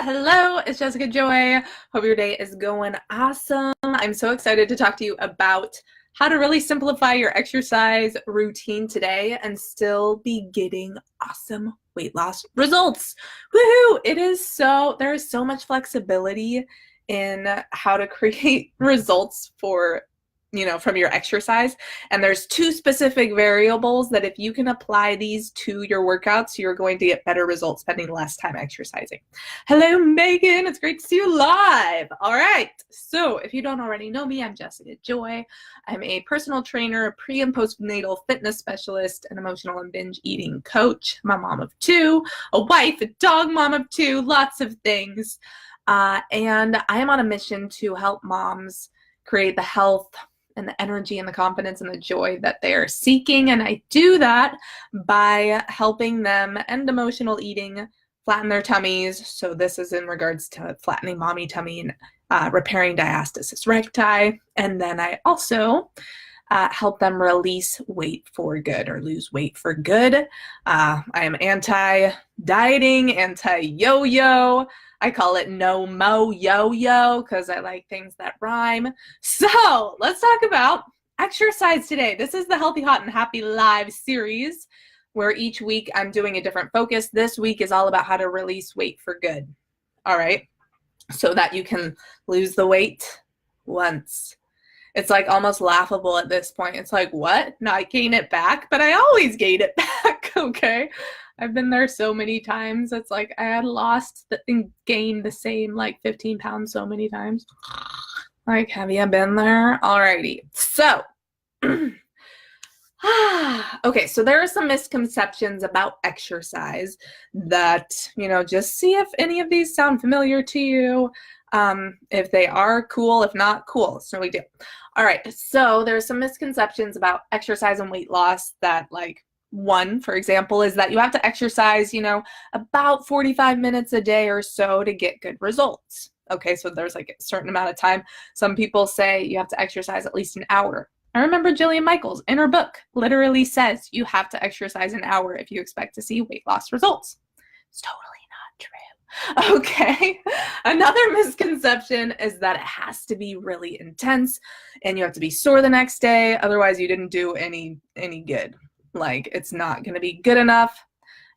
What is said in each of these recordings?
Hello, it's Jessica Joy. Hope your day is going awesome. I'm so excited to talk to you about how to really simplify your exercise routine today and still be getting awesome weight loss results. Woohoo! There is so much flexibility in how to create results from your exercise. And there's two specific variables that if you can apply these to your workouts, you're going to get better results spending less time exercising. Hello, Megan. It's great to see you live. All right. So if you don't already know me, I'm Jessica Joy. I'm a personal trainer, a pre and postnatal fitness specialist, an emotional and binge eating coach. I'm a mom of two, a wife, a dog mom of two, lots of things. And I am on a mission to help moms create the health and the energy and the confidence and the joy that they are seeking. And I do that by helping them end emotional eating, flatten their tummies. So this is in regards to flattening mommy tummy and repairing diastasis recti. And then I also help them release weight for good or lose weight for good. I am anti-dieting, anti-yo-yo. I call it no mo yo-yo because I like things that rhyme. So let's talk about exercise today. This is the Healthy, Hot, and Happy Live series where each week I'm doing a different focus. This week is all about how to release weight for good. All right. So that you can lose the weight once. It's like almost laughable at this point. It's like, what? No, I gain it back, but I always gain it back. Okay. I've been there so many times. It's like I had lost and gained the same 15 pounds so many times. Like, have you been there? Alrighty. So, okay, so there are some misconceptions about exercise that, just see if any of these sound familiar to you. If they are, cool. If not, cool. It's no big deal. All right, so there's some misconceptions about exercise and weight loss that one, for example, is that you have to exercise, about 45 minutes a day or so to get good results. Okay, so there's a certain amount of time. Some people say you have to exercise at least an hour. I remember Jillian Michaels in her book literally says you have to exercise an hour if you expect to see weight loss results. It's totally not true. Okay, another misconception is that it has to be really intense and you have to be sore the next day. Otherwise, you didn't do any good. It's not going to be good enough.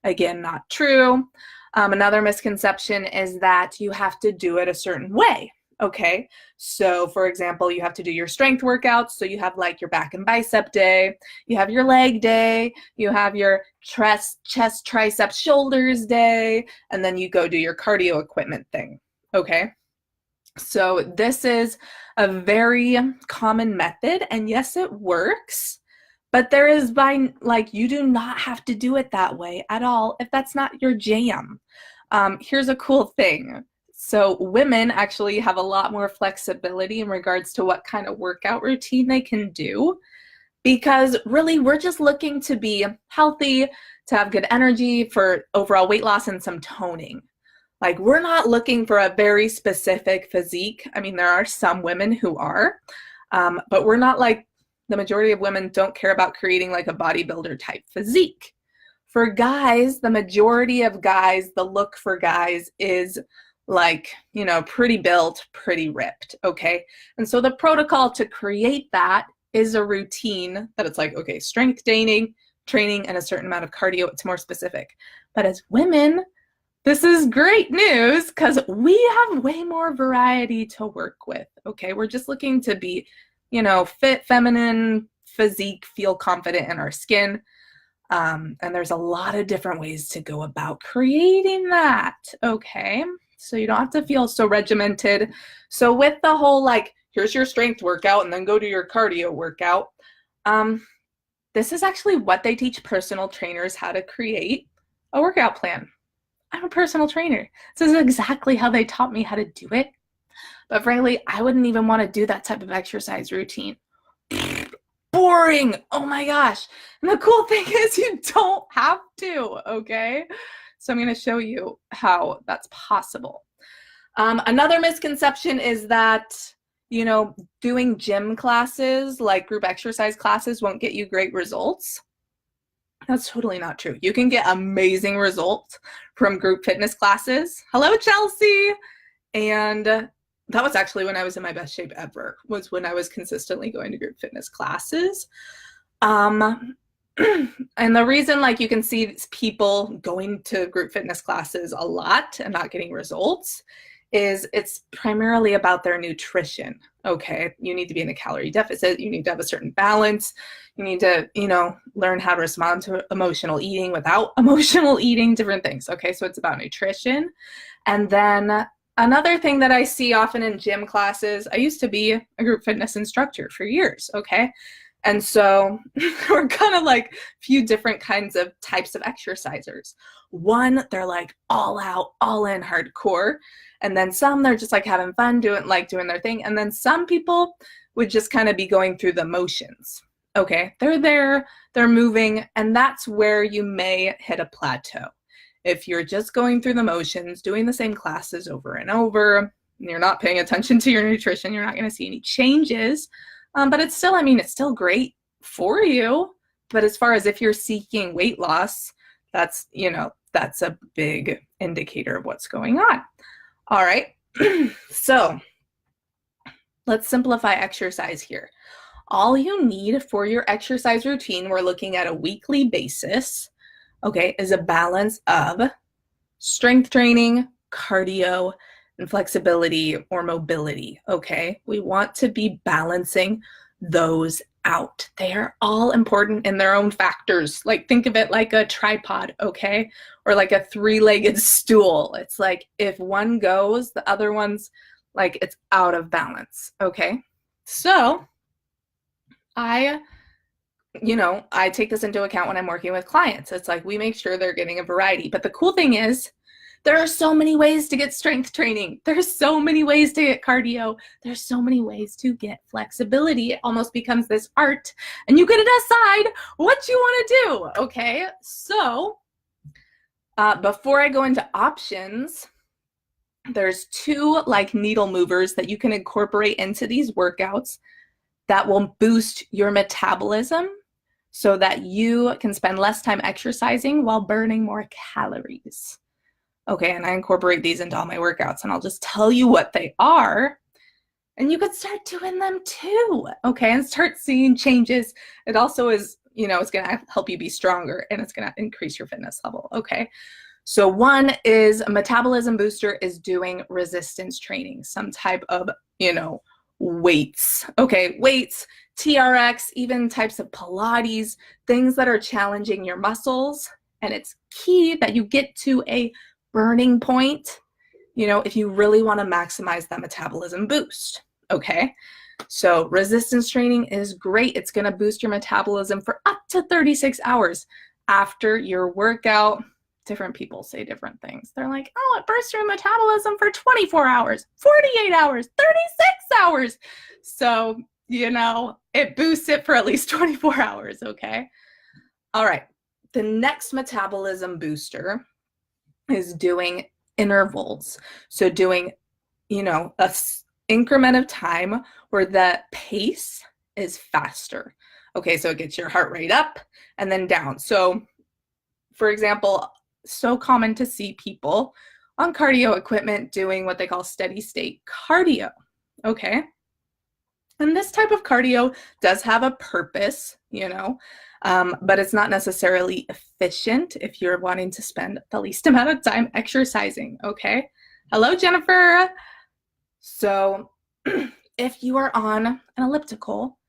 Again, not true. Another misconception is that you have to do it a certain way. Okay, so for example, you have to do your strength workouts. So you have your back and bicep day, you have your leg day, you have your chest, triceps, shoulders day, and then you go do your cardio equipment thing. Okay, so this is a very common method, and yes, it works. But there is you do not have to do it that way at all if that's not your jam. Here's a cool thing. So women actually have a lot more flexibility in regards to what kind of workout routine they can do, because really we're just looking to be healthy, to have good energy for overall weight loss and some toning. We're not looking for a very specific physique. I mean, there are some women who are, but we're not the majority of women don't care about creating a bodybuilder type physique. For guys, the majority of guys, the look for guys is pretty built, pretty ripped, okay? And so the protocol to create that is a routine that it's okay, strength training, and a certain amount of cardio. It's more specific. But as women, this is great news because we have way more variety to work with, okay? We're just looking to be fit, feminine, physique, feel confident in our skin. And there's a lot of different ways to go about creating that, okay? So you don't have to feel so regimented. So with the whole here's your strength workout and then go do your cardio workout, this is actually what they teach personal trainers how to create a workout plan. I'm a personal trainer. This is exactly how they taught me how to do it. But frankly, I wouldn't even want to do that type of exercise routine. Boring. Oh my gosh. And the cool thing is you don't have to, okay? So I'm going to show you how that's possible. Another misconception is that, doing gym classes, group exercise classes, won't get you great results. That's totally not true. You can get amazing results from group fitness classes. Hello, Chelsea. And that was actually when I was in my best shape ever, was when I was consistently going to group fitness classes. And the reason like you can see people going to group fitness classes a lot and not getting results is it's primarily about their nutrition. Okay, you need to be in a calorie deficit. You need to have a certain balance. You need to, learn how to respond to emotional eating without emotional eating, different things. Okay, so it's about nutrition. And then another thing that I see often in gym classes, I used to be a group fitness instructor for years. Okay, and so we're kind of like a few different kinds of types of exercisers. One, they're like all out, all in hardcore. And then some, they're just like having fun, doing their thing. And then some people would just kind of be going through the motions. Okay, they're there, they're moving, and that's where you may hit a plateau. If you're just going through the motions, doing the same classes over and over, and you're not paying attention to your nutrition, you're not going to see any changes. But it's still, it's still great for you. But as far as if you're seeking weight loss, that's a big indicator of what's going on. All right, so let's simplify exercise here. All you need for your exercise routine, we're looking at a weekly basis, okay, is a balance of strength training, cardio, and flexibility or mobility, okay? We want to be balancing those out. They are all important in their own factors. Like think of it like a tripod, okay? Or like a three-legged stool. It's like if one goes, the other one's like it's out of balance, okay? So I take this into account when I'm working with clients. It's like we make sure they're getting a variety. But the cool thing is there are so many ways to get strength training. There's so many ways to get cardio. There's so many ways to get flexibility. It almost becomes this art, and you get to decide what you want to do, okay? So before I go into options, there's two like needle movers that you can incorporate into these workouts that will boost your metabolism so that you can spend less time exercising while burning more calories. Okay, and I incorporate these into all my workouts, and I'll just tell you what they are, and you could start doing them too, okay, and start seeing changes. It also is, it's going to help you be stronger, and it's going to increase your fitness level, okay? So one is a metabolism booster is doing resistance training, some type of, weights, okay, weights, TRX, even types of Pilates, things that are challenging your muscles, and it's key that you get to a burning point, if you really want to maximize that metabolism boost, okay? So resistance training is great. It's going to boost your metabolism for up to 36 hours after your workout. Different people say different things. They're like, oh, it bursts your metabolism for 24 hours, 48 hours, 36 hours. So, it boosts it for at least 24 hours, okay? All right, the next metabolism booster is doing intervals. So doing, a increment of time where the pace is faster. Okay, so it gets your heart rate up and then down. So for example, so common to see people on cardio equipment doing what they call steady state cardio. Okay. And this type of cardio does have a purpose, but it's not necessarily efficient if you're wanting to spend the least amount of time exercising, okay? Hello, Jennifer. So if you are on an elliptical,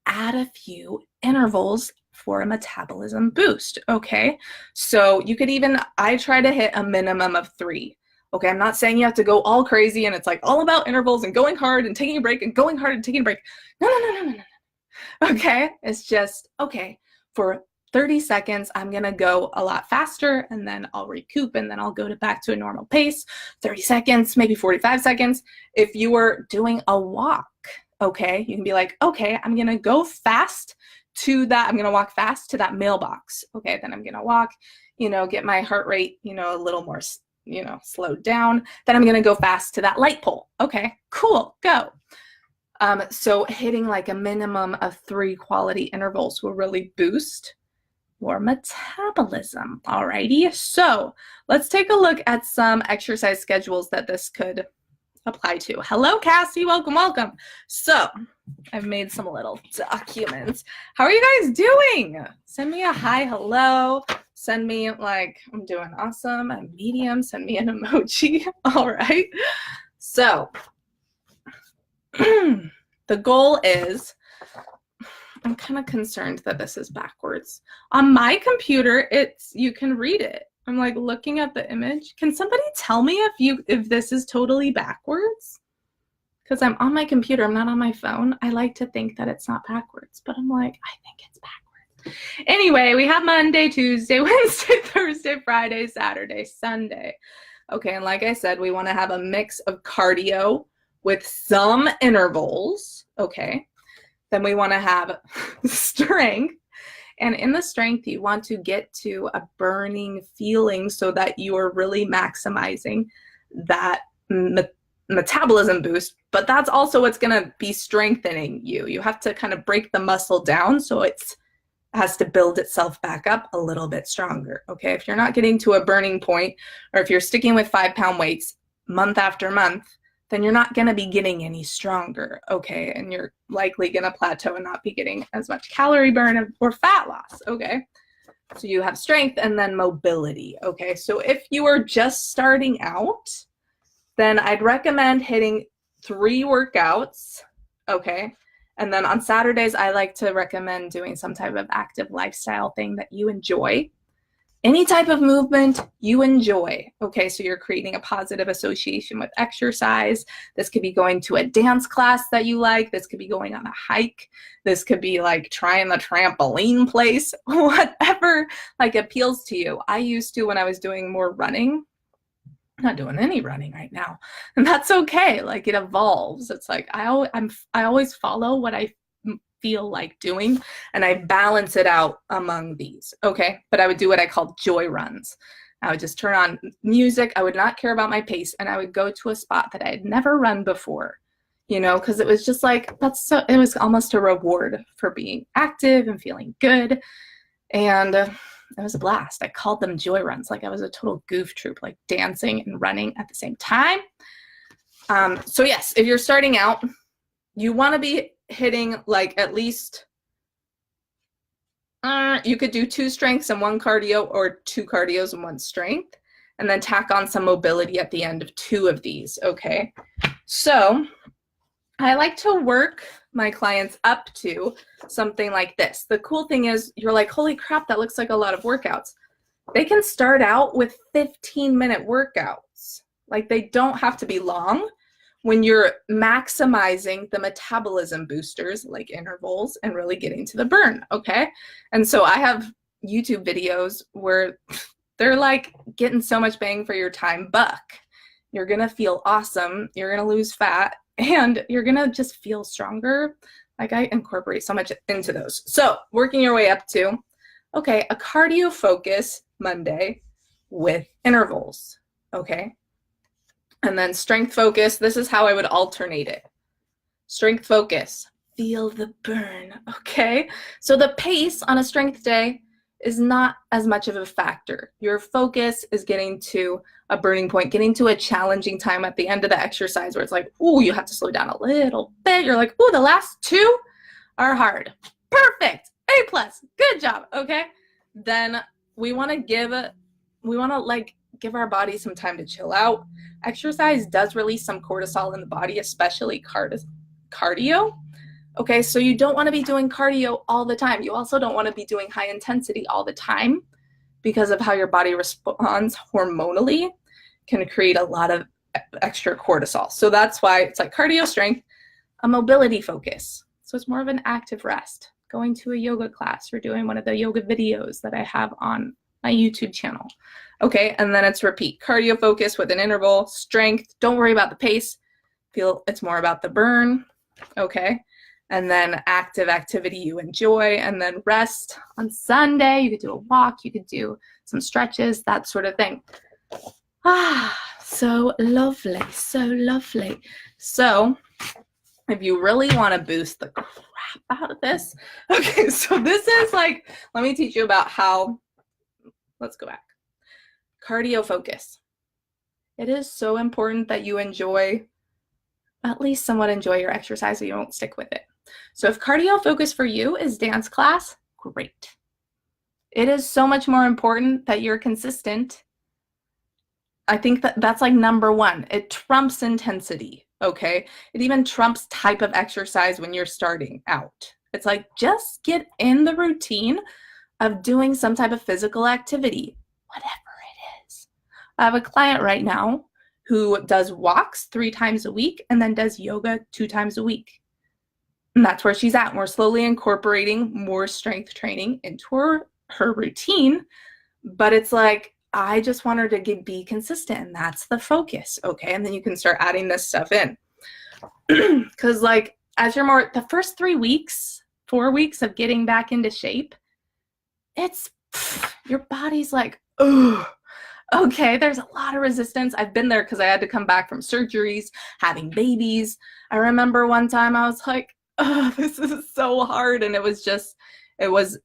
add a few intervals for a metabolism boost, okay? So you could I try to hit a minimum of 3. Okay, I'm not saying you have to go all crazy and it's like all about intervals and going hard and taking a break and going hard and taking a break. No. Okay, it's just, okay, for 30 seconds, I'm going to go a lot faster and then I'll recoup and then I'll go back to a normal pace. 30 seconds, maybe 45 seconds. If you were doing a walk, okay, you can be like, okay, I'm going to go fast to that. I'm going to walk fast to that mailbox. Okay, then I'm going to walk, get my heart rate, a little more slowed down. Then I'm going to go fast to that light pole. Okay, cool, go. So hitting like a minimum of 3 quality intervals will really boost your metabolism. Alrighty, so let's take a look at some exercise schedules that this could apply to. Hello, Cassie, welcome, welcome. So I've made some little documents. How are you guys doing? Send me a hi, hello. Send me like, I'm doing awesome, a medium, send me an emoji. All right, so the goal is, I'm kind of concerned that this is backwards. On my computer, you can read it. I'm like looking at the image. Can somebody tell me if this is totally backwards? Because I'm on my computer, I'm not on my phone. I like to think that it's not backwards, but I'm like, I think it's backwards. Anyway, we have Monday, Tuesday, Wednesday, Thursday, Friday, Saturday, Sunday. Okay, and like I said, we want to have a mix of cardio with some intervals, okay? Then we want to have strength. And in the strength, you want to get to a burning feeling so that you are really maximizing that metabolism boost. But that's also what's going to be strengthening you. You have to kind of break the muscle down so it has to build itself back up a little bit stronger, okay? If you're not getting to a burning point, or if you're sticking with 5-pound weights month after month, then you're not going to be getting any stronger, okay? And you're likely going to plateau and not be getting as much calorie burn or fat loss, okay? So you have strength and then mobility, okay? So if you are just starting out, then I'd recommend hitting 3 workouts, okay? And then on Saturdays, I like to recommend doing some type of active lifestyle thing that you enjoy. Any type of movement you enjoy, okay? So you're creating a positive association with exercise. This could be going to a dance class that you like. This could be going on a hike. This could be like trying the trampoline place, whatever like appeals to you. I used to when I was doing more running. I'm not doing any running right now, and that's okay. Like it evolves. It's like I always follow what I feel like doing, and I balance it out among these, okay? But I would do what I call joy runs. I would just turn on music. I would not care about my pace, and I would go to a spot that I had never run before, you know, because it was just like, it was almost a reward for being active and feeling good, and it was a blast. I called them joy runs, like I was a total goof troop, like dancing and running at the same time. So yes, if you're starting out, you want to be hitting like at least, you could do 2 strengths and 1 cardio, or 2 cardios and 1 strength, and then tack on some mobility at the end of 2 of these, okay? So I like to work my clients up to something like this. The cool thing is you're like, holy crap, that looks like a lot of workouts. They can start out with 15-minute workouts. Like they don't have to be long when you're maximizing the metabolism boosters like intervals and really getting to the burn, okay? And so I have YouTube videos where they're like getting so much bang for your time buck. You're gonna feel awesome, you're gonna lose fat, and you're gonna just feel stronger. Like I incorporate so much into those. So working your way up to, okay, a cardio focus Monday with intervals, okay? And then strength focus, this is how I would alternate it. Strength focus, feel the burn, okay? So the pace on a strength day is not as much of a factor. Your focus is getting to a burning point, getting to a challenging time at the end of the exercise where it's like, ooh, you have to slow down a little bit. You're like, ooh, the last 2 are hard. Perfect, A+, good job, okay? Then we wanna give our body some time to chill out. Exercise does release some cortisol in the body, especially cardio. Okay, so you don't want to be doing cardio all the time. You also don't want to be doing high intensity all the time because of how your body responds hormonally, can create a lot of extra cortisol. So that's why it's like cardio strength, a mobility focus. So it's more of an active rest, going to a yoga class or doing one of the yoga videos that I have on my YouTube channel. Okay, and then it's repeat. Cardio focus with an interval, strength, don't worry about the pace. Feel it's more about the burn, okay? And then active activity you enjoy, and then rest on Sunday. You could do a walk, you could do some stretches, that sort of thing. Ah, so lovely, so lovely. So if you really want to boost the crap out of this. Okay, so this is like, let me teach you about how, let's go back. Cardio focus. It is so important that you enjoy, at least somewhat enjoy your exercise so you won't stick with it. So if cardio focus for you is dance class, great. It is so much more important that you're consistent. I think that that's like number one. It trumps intensity, okay? It even trumps type of exercise when you're starting out. It's like, just get in the routine of doing some type of physical activity, whatever it is. I have a client right now who does walks 3 times a week and then does yoga 2 times a week. And that's where she's at. We're slowly incorporating more strength training into her routine, but it's like, I just want her to be consistent, and that's the focus, okay? And then you can start adding this stuff in. Because like, as you're the first 3 weeks, 4 weeks of getting back into shape, your body's like, oh, okay, there's a lot of resistance. I've been there because I had to come back from surgeries, having babies. I remember one time I was like, oh, this is so hard. And it was,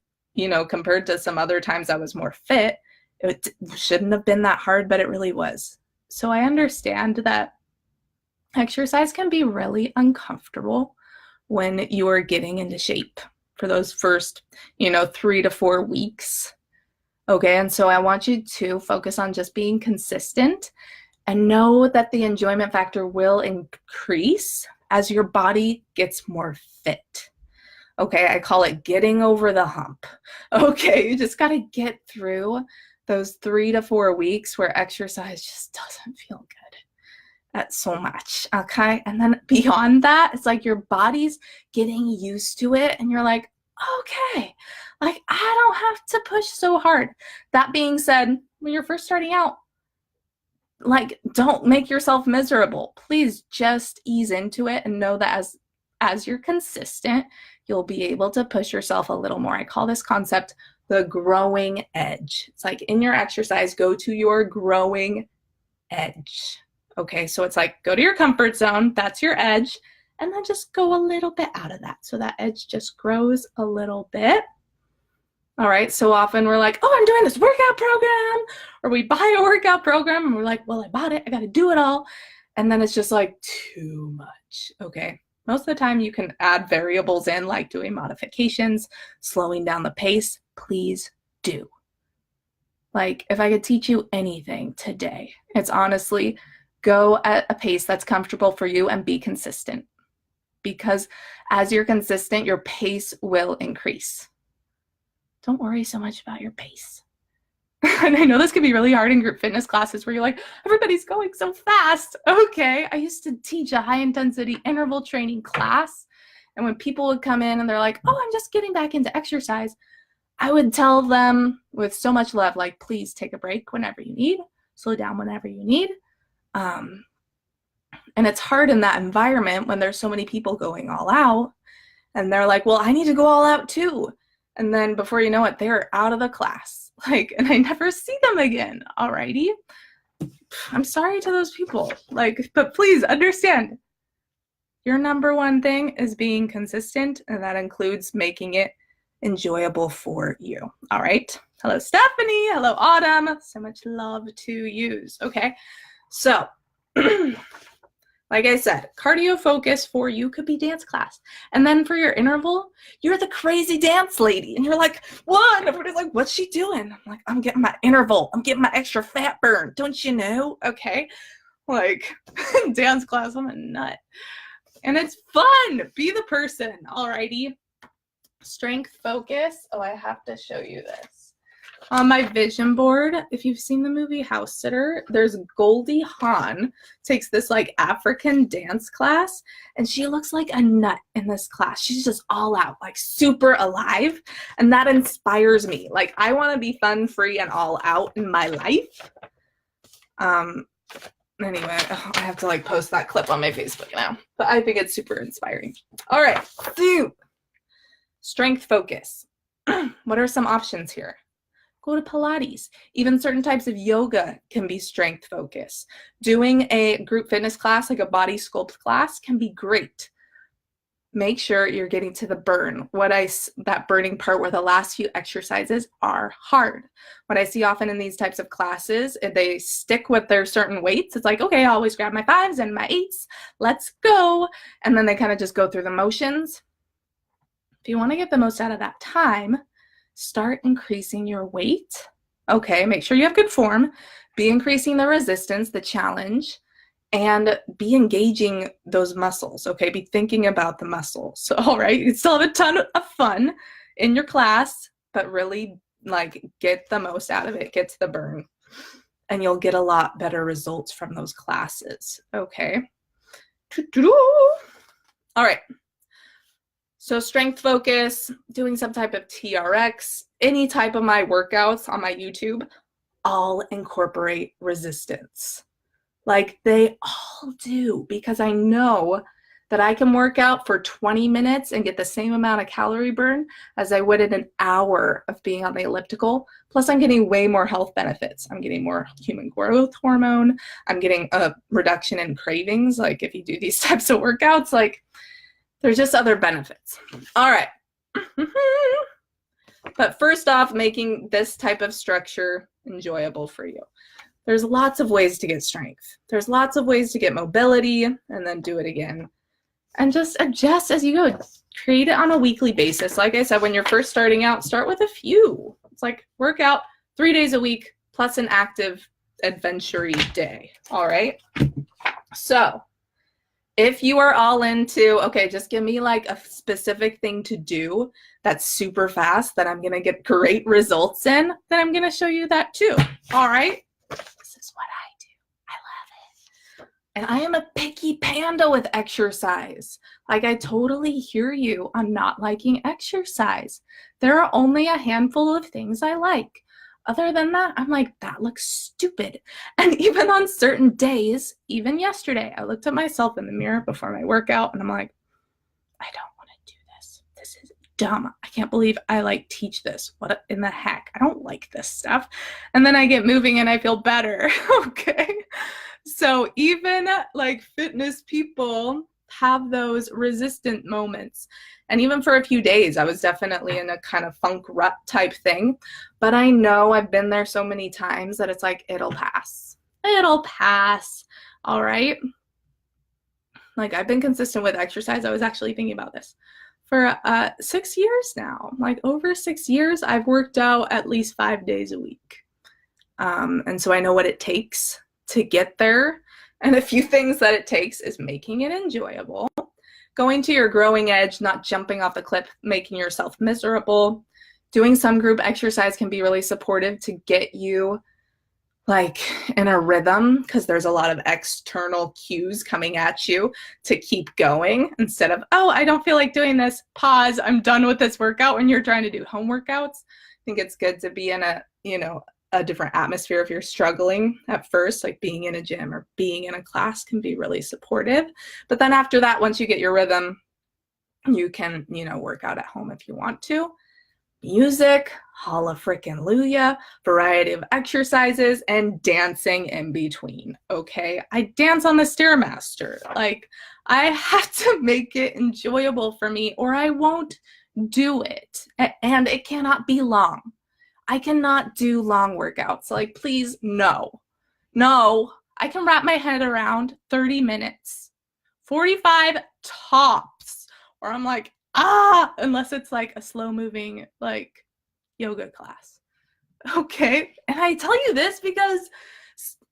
compared to some other times I was more fit, it shouldn't have been that hard, but it really was. So I understand that exercise can be really uncomfortable when you are getting into shape for those first, 3 to 4 weeks. Okay, and so I want you to focus on just being consistent and know that the enjoyment factor will increase as your body gets more fit. Okay, I call it getting over the hump. Okay, you just got to get through those 3 to 4 weeks where exercise just doesn't feel good at so much. Okay, and then beyond that, it's like your body's getting used to it and you're like, okay, like I don't have to push so hard. That being said, when you're first starting out, like, don't make yourself miserable. Please just ease into it and know that as you're consistent, you'll be able to push yourself a little more. I call this concept the growing edge. It's like in your exercise, go to your growing edge. Okay, so it's like, go to your comfort zone, that's your edge, and then just go a little bit out of that. So that edge just grows a little bit. All right, so often we're like, oh, I'm doing this workout program, or we buy a workout program and we're like, well, I bought it, I got to do it all. And then it's just like too much. Okay, most of the time you can add variables in, like doing modifications, slowing down the pace. Please do. Like, if I could teach you anything today, it's honestly go at a pace that's comfortable for you and be consistent. Because as you're consistent, your pace will increase. Don't worry so much about your pace. And I know this can be really hard in group fitness classes where you're like, everybody's going so fast. Okay, I used to teach a high intensity interval training class. And when people would come in and they're like, oh, I'm just getting back into exercise, I would tell them with so much love, like, please take a break whenever you need, slow down whenever you need. And it's hard in that environment when there's so many people going all out and they're like, well, I need to go all out too. And then before you know it, they're out of the class, like, and I never see them again. Alrighty. I'm sorry to those people, like, but please understand your number one thing is being consistent, and that includes making it enjoyable for you. All right. Hello, Stephanie. Hello, Autumn. So much love to use. Okay. So like I said, cardio focus for you could be dance class. And then for your interval, you're the crazy dance lady. And you're like, what? And everybody's like, what's she doing? I'm like, I'm getting my interval. I'm getting my extra fat burn. Don't you know? Okay. Like, dance class, I'm a nut. And it's fun. Be the person. Alrighty. Strength focus. Oh, I have to show you this. On my vision board, if you've seen the movie House Sitter, there's Goldie Hawn, takes this like African dance class, and she looks like a nut in this class. She's just all out, like super alive, and that inspires me. Like, I want to be fun, free, and all out in my life. Anyway, I have to like post that clip on my Facebook now, but I think it's super inspiring. All right, so strength focus. What are some options here? Go to Pilates. Even certain types of yoga can be strength focus. Doing a group fitness class, like a body sculpt class, can be great. make sure you're getting to the burn. That burning part where the last few exercises are hard. What I see often in these types of classes, if they stick with their certain weights, it's like, okay, I always grab my 5s and my 8s, let's go. And then they kind of just go through the motions. If you want to get the most out of that time, start increasing your weight. Okay, make sure you have good form, be increasing the resistance, the challenge, and be engaging those muscles, okay? Be thinking about the muscles. All right, you still have a ton of fun in your class, but really like get the most out of it, get to the burn, and you'll get a lot better results from those classes, okay? All right, so strength focus, doing some type of TRX, any type of my workouts on my YouTube, all incorporate resistance. Like they all do, because I know that I can work out for 20 minutes and get the same amount of calorie burn as I would in an hour of being on the elliptical. Plus I'm getting way more health benefits. I'm getting more human growth hormone. I'm getting a reduction in cravings. Like if you do these types of workouts, like there's just other benefits. All right. But first off, making this type of structure enjoyable for you. There's lots of ways to get strength. There's lots of ways to get mobility and then do it again. And just adjust as you go. Create it on a weekly basis. Like I said, when you're first starting out, start with a few. It's like work out 3 days a week plus an active adventure day. All right. So if you are all into, okay, just give me like a specific thing to do that's super fast that I'm going to get great results in, then I'm going to show you that too. All right. This is what I do. I love it. And I am a picky panda with exercise. Like I totally hear you on not liking exercise. There are only a handful of things I like. Other than that, I'm like, that looks stupid. And even on certain days, even yesterday, I looked at myself in the mirror before my workout and I'm like, I don't want to do this. This is dumb. I can't believe I like teach this. What in the heck? I don't like this stuff. And then I get moving and I feel better. Okay. So even like fitness people have those resistant moments. And even for a few days, I was definitely in a kind of funk rut type thing. But I know I've been there so many times that it's like, it'll pass. It'll pass. All right. Like I've been consistent with exercise. I was actually thinking about this. For 6 years now, like over 6 years, I've worked out at least 5 days a week. And so I know what it takes to get there. And a few things that it takes is making it enjoyable, going to your growing edge, not jumping off the cliff, making yourself miserable. Doing some group exercise can be really supportive to get you like in a rhythm because there's a lot of external cues coming at you to keep going instead of, oh, I don't feel like doing this, pause, I'm done with this workout. When you're trying to do home workouts, I think it's good to be in a different atmosphere if you're struggling at first, like being in a gym or being in a class can be really supportive. But then after that, once you get your rhythm, you can, work out at home if you want to. Music, hallelujah, variety of exercises, and dancing in between, okay? I dance on the Stairmaster. Like, I have to make it enjoyable for me or I won't do it. And it cannot be long. I cannot do long workouts. Like, please, no. I can wrap my head around 30 minutes, 45 tops, or I'm like, unless it's like a slow moving, like yoga class. Okay. And I tell you this because,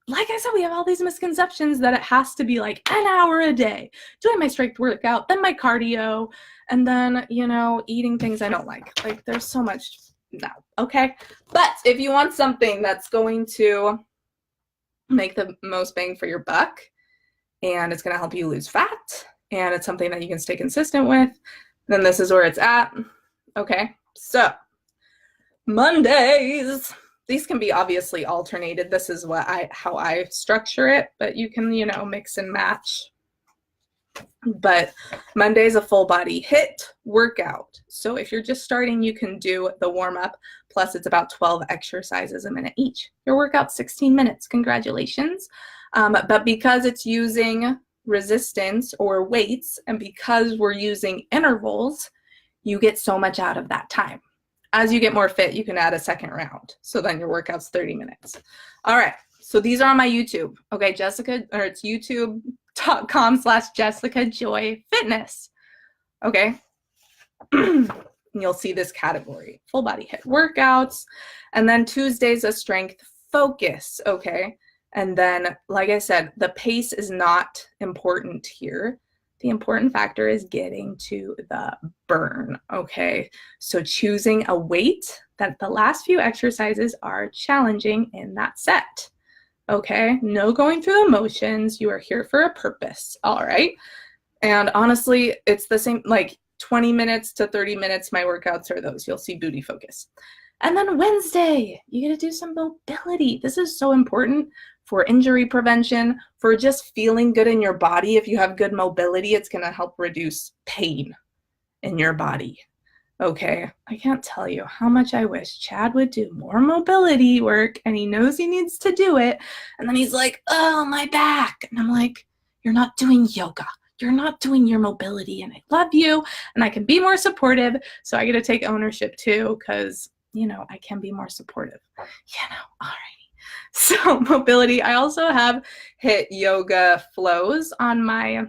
like I said, we have all these misconceptions that it has to be like an hour a day, doing my strength workout, then my cardio, and then, eating things I don't like. Like, there's so much. No. Okay. But if you want something that's going to make the most bang for your buck and it's going to help you lose fat and it's something that you can stay consistent with, then this is where it's at. Okay. So Mondays, these can be obviously alternated. This is how I structure it, but you can, mix and match. But Monday's a full body HIIT workout. So if you're just starting, you can do the warm up. Plus it's about 12 exercises a minute each. Your workout's 16 minutes. Congratulations. But because it's using, resistance or weights, and because we're using intervals, you get so much out of that time. As you get more fit, you can add a second round. So then your workout's 30 minutes. All right. So these are on my YouTube. Okay, it's youtube.com/Jessica Joy Fitness. Okay. You'll see this category, full body HIIT workouts. And then Tuesday's a strength focus. Okay. And then, like I said, the pace is not important here. The important factor is getting to the burn, okay? So choosing a weight that the last few exercises are challenging in that set, okay? No going through the motions. You are here for a purpose, all right? And honestly, it's the same, like 20 minutes to 30 minutes, my workouts are those. You'll see booty focus. And then Wednesday, you get to do some mobility. This is so important for injury prevention, for just feeling good in your body. If you have good mobility, it's going to help reduce pain in your body. Okay, I can't tell you how much I wish Chad would do more mobility work, and he knows he needs to do it. And then he's like, oh, my back. And I'm like, you're not doing yoga. You're not doing your mobility, and I love you, and I can be more supportive. So I get to take ownership too, because, you know, I can be more supportive. You know, all right. So mobility, I also have HIIT yoga flows on my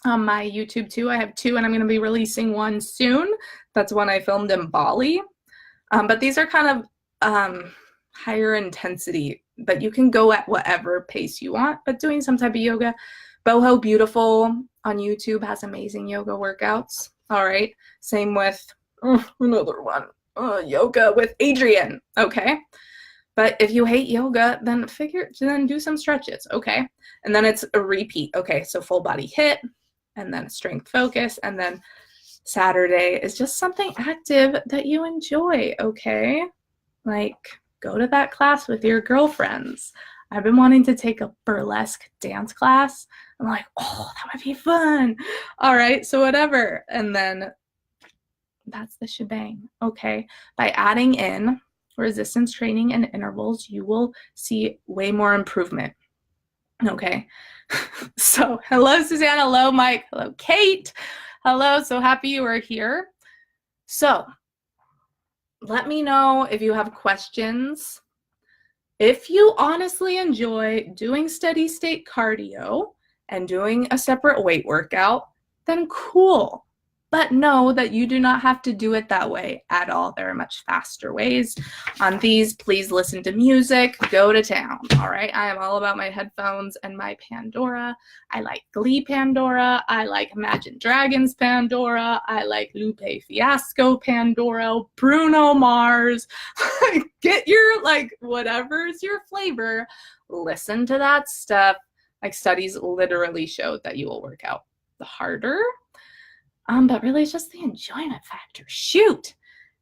YouTube too. I have 2, and I'm going to be releasing one soon. That's one I filmed in Bali. But these are kind of higher intensity, but you can go at whatever pace you want, but doing some type of yoga. Boho Beautiful on YouTube has amazing yoga workouts. All right. Same with another one, yoga with Adriene. Okay. But if you hate yoga, then do some stretches, okay? And then it's a repeat. Okay, so full body HIIT, and then strength focus, and then Saturday is just something active that you enjoy, okay? Like, go to that class with your girlfriends. I've been wanting to take a burlesque dance class. I'm like, oh, that would be fun. All right, so whatever. And then that's the shebang, okay? By adding in resistance training and intervals, you will see way more improvement. Okay. So hello, Suzanne. Hello, Mike. Hello, Kate. Hello. So happy you are here. So let me know if you have questions. If you honestly enjoy doing steady state cardio and doing a separate weight workout, then cool. But know that you do not have to do it that way at all. There are much faster ways. On these, please listen to music, go to town, all right? I am all about my headphones and my Pandora. I like Glee Pandora. I like Imagine Dragons Pandora. I like Lupe Fiasco Pandora, Bruno Mars. Get your, like, whatever's your flavor. Listen to that stuff. Like, studies literally show that you will work out the harder. But really it's just the enjoyment factor. Shoot.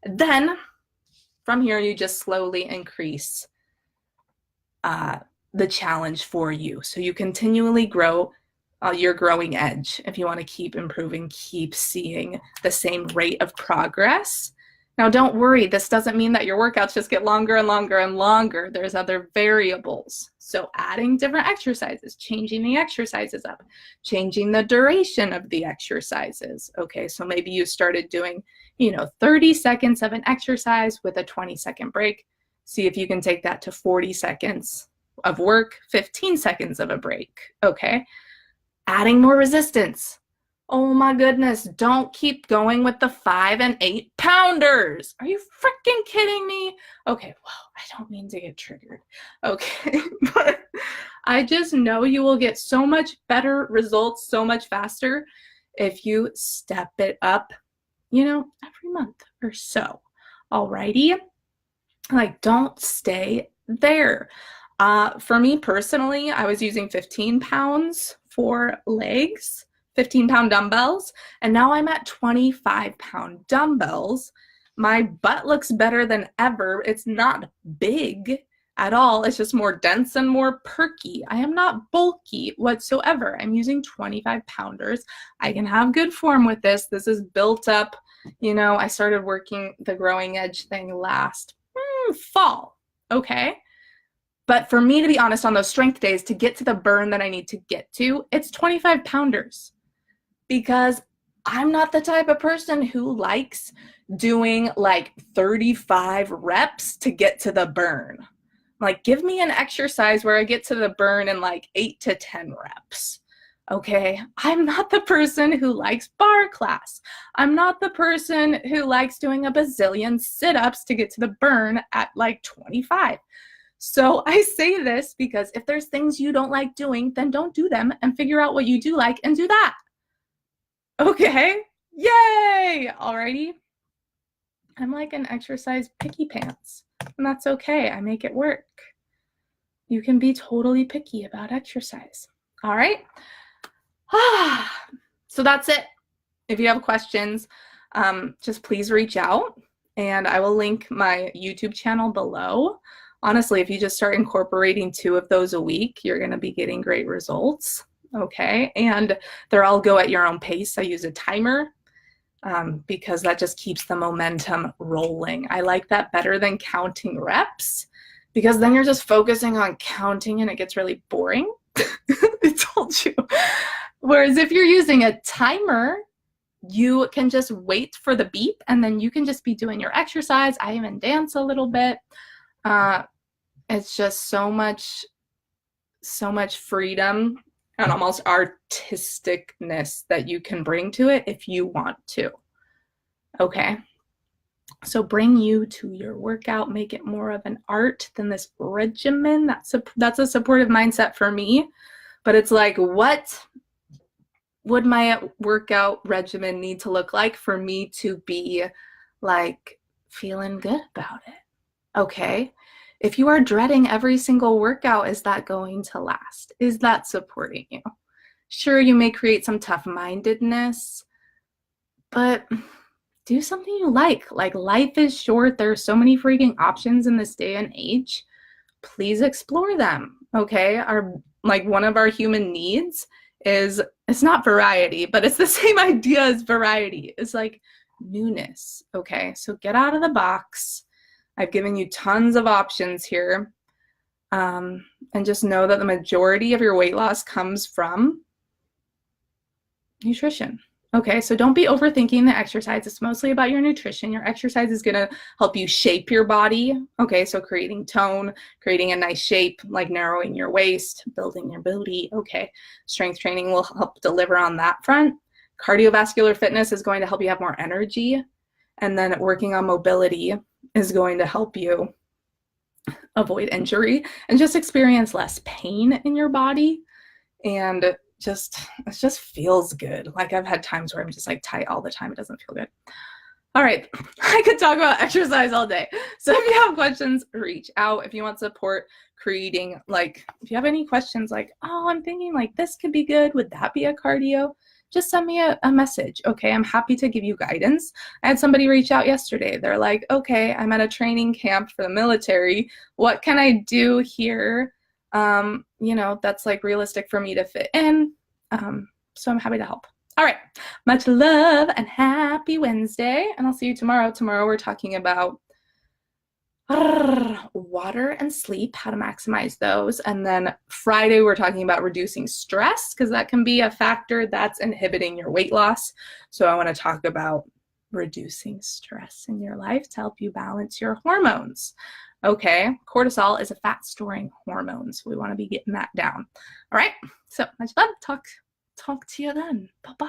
Then from here, you just slowly increase the challenge for you. So you continually grow your growing edge. If you want to keep improving, keep seeing the same rate of progress. Now, don't worry. This doesn't mean that your workouts just get longer and longer and longer. There's other variables. So adding different exercises, changing the exercises up, changing the duration of the exercises. Okay, so maybe you started doing, 30 seconds of an exercise with a 20-second break. See if you can take that to 40 seconds of work, 15 seconds of a break. Okay, adding more resistance. Oh my goodness, don't keep going with the 5 and 8 pounders. Are you freaking kidding me? Okay, well, I don't mean to get triggered. Okay, but I just know you will get so much better results so much faster if you step it up, every month or so. Alrighty? Like, don't stay there. For me personally, I was using 15 pounds for legs. 15-pound dumbbells, and now I'm at 25-pound dumbbells. My butt looks better than ever. It's not big at all. It's just more dense and more perky. I am not bulky whatsoever. I'm using 25-pounders. I can have good form with this. This is built up. I started working the growing edge thing last fall, okay? But for me, to be honest, on those strength days, to get to the burn that I need to get to, it's 25 pounders, because I'm not the type of person who likes doing like 35 reps to get to the burn. Like, give me an exercise where I get to the burn in like 8 to 10 reps. Okay, I'm not the person who likes bar class. I'm not the person who likes doing a bazillion sit-ups to get to the burn at like 25. So I say this because if there's things you don't like doing, then don't do them and figure out what you do like and do that. Okay, yay! Alrighty. I'm like an exercise picky pants, and that's okay. I make it work. You can be totally picky about exercise. All right. So that's it. If you have questions, just please reach out, and I will link my YouTube channel below. Honestly, if you just start incorporating 2 of those a week, you're going to be getting great results. Okay, and they're all go at your own pace. I use a timer because that just keeps the momentum rolling. I like that better than counting reps, because then you're just focusing on counting and it gets really boring. I told you. Whereas if you're using a timer, you can just wait for the beep and then you can just be doing your exercise. I even dance a little bit. It's just so much freedom and almost artisticness that you can bring to it if you want to. Okay. So bring you to your workout, make it more of an art than this regimen. That's a supportive mindset for me. But it's like, what would my workout regimen need to look like for me to be like feeling good about it? Okay. If you are dreading every single workout, is that going to last? Is that supporting you? Sure, you may create some tough-mindedness, but do something you like. Like, life is short. There are so many freaking options in this day and age. Please explore them, okay? One of our human needs is, it's not variety, but it's the same idea as variety. It's like newness, okay? So get out of the box. I've given you tons of options here. And just know that the majority of your weight loss comes from nutrition. Okay, so don't be overthinking the exercise. It's mostly about your nutrition. Your exercise is gonna help you shape your body. Okay, so creating tone, creating a nice shape, like narrowing your waist, building your booty. Okay, strength training will help deliver on that front. Cardiovascular fitness is going to help you have more energy. And then working on mobility is going to help you avoid injury and just experience less pain in your body. And it just feels good. Like, I've had times where I'm just like tight all the time. It doesn't feel good. All right. I could talk about exercise all day. So if you have questions, reach out. If you want support creating, like, if you have any questions like, oh, I'm thinking like this could be good, would that be a cardio? Just send me a message. Okay, I'm happy to give you guidance. I had somebody reach out yesterday. They're like, okay, I'm at a training camp for the military. What can I do here? That's like realistic for me to fit in. So I'm happy to help. All right, much love and happy Wednesday. And I'll see you tomorrow. Tomorrow we're talking about water and sleep, how to maximize those. And then Friday, we're talking about reducing stress, because that can be a factor that's inhibiting your weight loss. So I want to talk about reducing stress in your life to help you balance your hormones. Okay, cortisol is a fat storing hormone, so we want to be getting that down. All right, so much love. Talk to you then. Bye-bye.